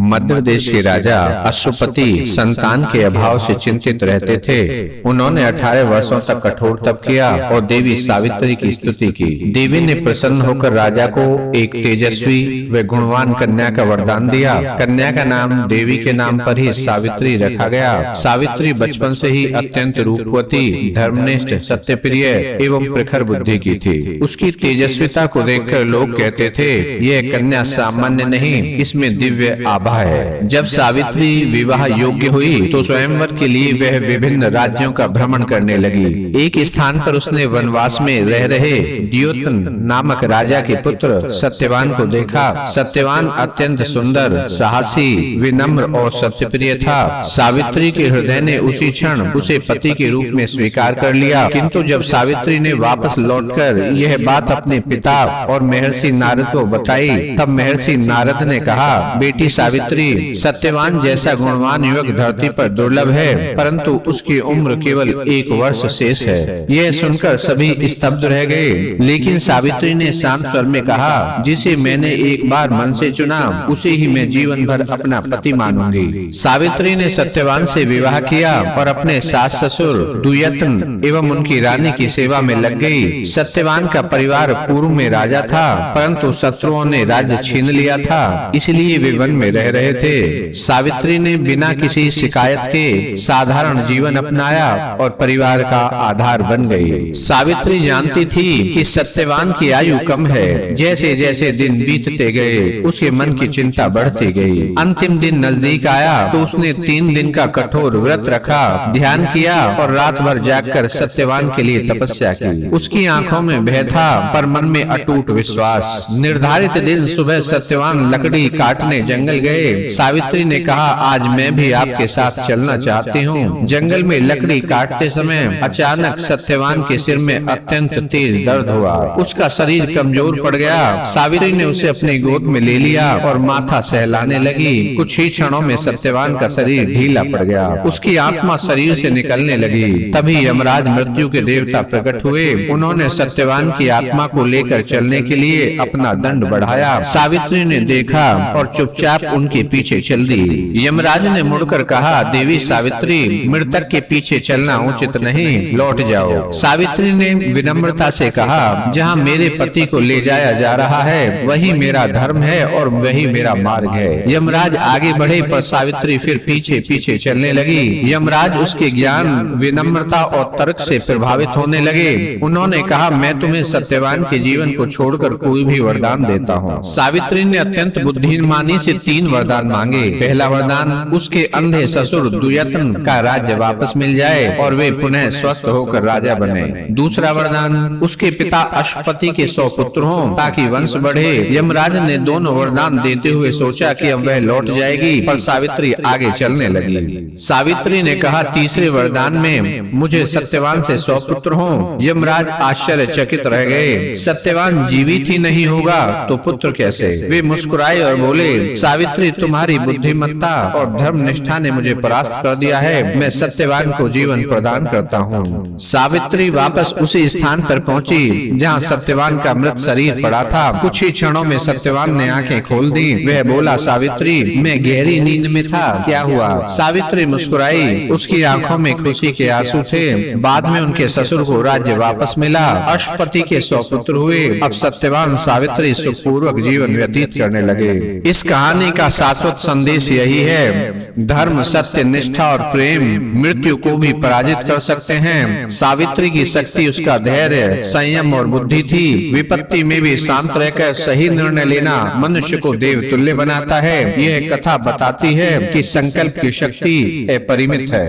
मध्य प्रदेश के राजा अश्वपति संतान के अभाव से चिंतित रहते थे। उन्होंने 18 वर्षों तक कठोर तप किया और देवी सावित्री की स्तुति की। देवी ने प्रसन्न होकर राजा को एक तेजस्वी व गुणवान कन्या का वरदान दिया। कन्या का नाम देवी के नाम पर ही सावित्री रखा गया। सावित्री बचपन से ही अत्यंत रूपवती, धर्मनिष्ठ, सत्यप्रिय एवं प्रखर बुद्धि की थी। उसकी तेजस्विता को देखकर लोग कहते थे, यह कन्या सामान्य नहीं, इसमें दिव्य आभा है। जब सावित्री विवाह योग्य हुई तो स्वयंवर के लिए वह विभिन्न राज्यों का भ्रमण करने लगी। एक स्थान पर उसने वनवास में रह रहे द्योतन नामक राजा के पुत्र सत्यवान को देखा। सत्यवान अत्यंत सुंदर, साहसी, विनम्र और सत्यप्रिय था। सावित्री के हृदय ने उसी क्षण उसे पति के रूप में स्वीकार कर लिया। किंतु जब सावित्री ने वापस लौटकर यह बात अपने पिता और महर्षि नारद को बताई, तब महर्षि नारद ने कहा, बेटी सावित्री, सत्यवान जैसा गुणवान युवक धरती पर दुर्लभ है, परंतु उसकी उम्र केवल 1 वर्ष शेष है। यह सुनकर सभी स्तब्ध रह गए। लेकिन सावित्री ने शांत स्वर में कहा, जिसे मैंने एक बार मन से चुना, उसे ही मैं जीवन भर अपना पति मानूंगी। सावित्री ने सत्यवान से विवाह किया और अपने सास ससुर दुयतन एवं उनकी रानी की सेवा में लग गई। सत्यवान का परिवार पूर्व में राजा था, परंतु शत्रुओं ने राज्य छीन लिया था, इसलिए वे वन में रह रहे थे। सावित्री ने बिना किसी शिकायत के साधारण जीवन अपनाया और परिवार का आधार बन गई। सावित्री जानती थी कि सत्यवान की आयु कम है। जैसे जैसे दिन बीतते गए, उसके मन की चिंता बढ़ती गई। अंतिम दिन नजदीक आया तो उसने 3 दिन का कठोर व्रत रखा, ध्यान किया और रात भर जागकर सत्यवान के लिए तपस्या की। उसकी आंखों में भय था, पर मन में अटूट विश्वास। निर्धारित दिन सुबह सत्यवान लकड़ी काटने जंगल गए। सावित्री ने कहा, आज मैं भी आपके साथ चलना चाहती हूँ। जंगल में लकड़ी काटते समय अचानक सत्यवान के सिर में अत्यंत तेज दर्द हुआ। उसका शरीर कमजोर पड़ गया। सावित्री ने उसे अपनी गोद में ले लिया और माथा सहलाने लगी। कुछ ही क्षणों में सत्यवान का शरीर ढीला पड़ गया। उसकी आत्मा शरीर से निकलने लगी। तभी यमराज मृत्यु के देवता प्रकट हुए। उन्होंने सत्यवान की आत्मा को लेकर चलने के लिए अपना दंड बढ़ाया। सावित्री ने देखा और चुपचाप उनके पीछे चल दी। यमराज ने मुड़कर कहा, देवी सावित्री, मृतक के पीछे चलना उचित नहीं, लौट जाओ। सावित्री ने विनम्रता से कहा, जहाँ मेरे पति को ले जाया जा रहा है वही मेरा धर्म है और वही मेरा मार्ग है। यमराज आगे बढ़े पर सावित्री फिर पीछे पीछे चलने लगी। यमराज उसके ज्ञान, विनम्रता और तर्क से प्रभावित होने लगे। उन्होंने कहा, मैं तुम्हें सत्यवान के जीवन को छोड़कर कोई भी वरदान देता हूँ। सावित्री ने अत्यंत बुद्धिमानी से 3 वरदान मांगे। पहला वरदान, उसके अंधे ससुर दुयतन का राज्य वापस मिल जाए और वे पुनः स्वस्थ होकर राजा बने। दूसरा वरदान, उसके पिता अश्वपति के 100 पुत्र हों ताकि वंश बढ़े। यमराज ने दोनों वरदान देते हुए सोचा कि अब वह लौट जाएगी, पर सावित्री आगे चलने लगी। सावित्री ने कहा, तीसरे वरदान में मुझे सत्यवान से 100 पुत्र हों। यमराज आश्चर्यचकित रह गए। सत्यवान जीवित ही नहीं होगा तो पुत्र कैसे? वे मुस्कुराए और बोले, सावित्री, तुम्हारी बुद्धिमत्ता और धर्मनिष्ठा ने मुझे परास्त कर दिया है। मैं सत्यवान को जीवन प्रदान करता हूँ। सावित्री वापस उसी स्थान पर पहुंची जहाँ सत्यवान का मृत शरीर पड़ा था। कुछ ही क्षणों में सत्यवान ने आंखें खोल दी। वह बोला, सावित्री, मैं गहरी नींद में था, क्या हुआ? सावित्री मुस्कुराई। उसकी आंखों में खुशी के आंसू थे। बाद में उनके ससुर को राज्य वापस मिला। अश्वपति के 100 पुत्र हुए। अब सत्यवान सावित्री सुखपूर्वक जीवन व्यतीत करने लगे। इस कहानी का शाश्वत संदेश यही है, धर्म, सत्य, निष्ठा और प्रेम मृत्यु को भी पराजित कर सकते हैं। सावित्री की शक्ति उसका धैर्य, संयम और बुद्धि थी। विपत्ति में भी शांत रहकर सही निर्णय लेना मनुष्य को देव तुल्य बनाता है। यह कथा बताती है कि संकल्प की शक्ति अपरिमित है।